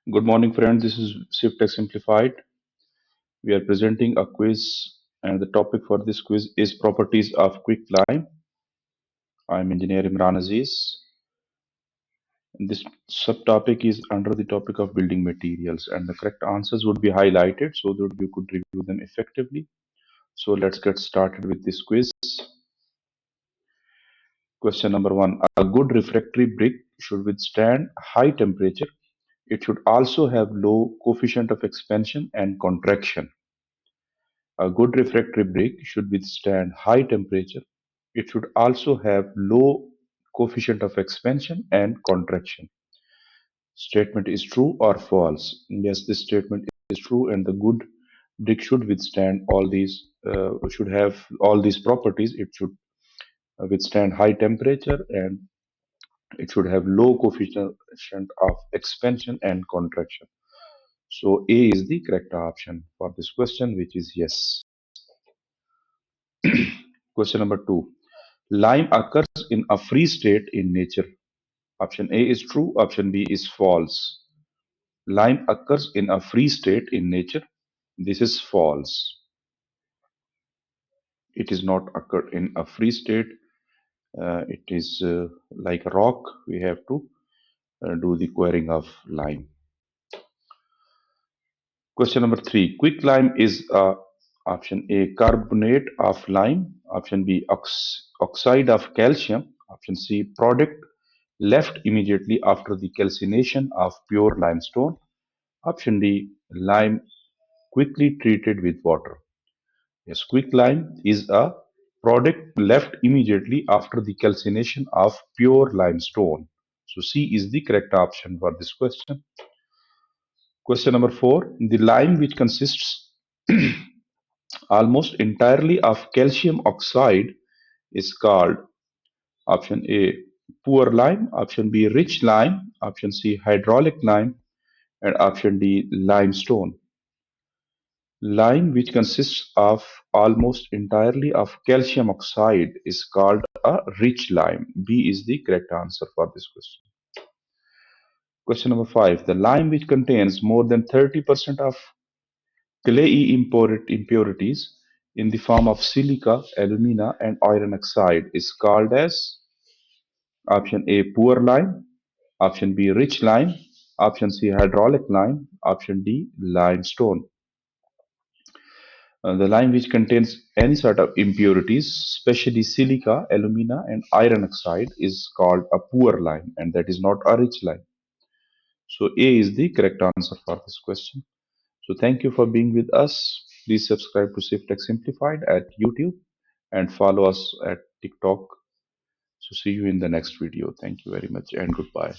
Good morning, friends. This is CivTech Simplified. We are presenting a quiz, and the topic for this quiz is properties of quicklime. I'm Engineer Imran Aziz. This subtopic is under the topic of building materials, and the correct answers would be highlighted so that you could review them effectively. So let's get started with this quiz. Question number one: a good refractory brick should withstand high temperature. It should also have low coefficient of expansion and contraction. A good refractory brick should withstand high temperature. It should also have low coefficient of expansion and contraction. Statement is true or false? Yes, this statement is true, and the good brick should withstand all these, should have all these properties. It should withstand high temperature, and it should have low coefficient of expansion and contraction. So A is the correct option for this question, which is yes. Question number two. Lime occurs in a free state in nature. Option A is true, option B is false. Lime occurs in a free state in nature. This is false. It is not occurred in a free state. It is like a rock. We have to do the quarrying of lime. Question number three. Quicklime is option A carbonate of lime, option B oxide of calcium, option C product left immediately after the calcination of pure limestone. Option D, lime quickly treated with water. Yes, quicklime is a product left immediately after the calcination of pure limestone. So C is the correct option for this question. Question number four, the lime which consists almost entirely of calcium oxide is called option A, poor lime, option B, rich lime, option C, hydraulic lime, and option D, limestone. Lime, which consists of almost entirely of calcium oxide, is called a rich lime. B is the correct answer for this question. Question number five. The lime which contains more than 30% of clayey impurities in the form of silica, alumina, and iron oxide is called as option A, poor lime, option B, rich lime, option C, hydraulic lime, option D, limestone. The lime which contains any sort of impurities, especially silica, alumina, and iron oxide, is called a poor lime, and that is not a rich lime. So A is the correct answer for this question. So thank you for being with us. Please subscribe to CivTech Simplified at YouTube and follow us at TikTok. So see you in the next video. Thank you very much and goodbye.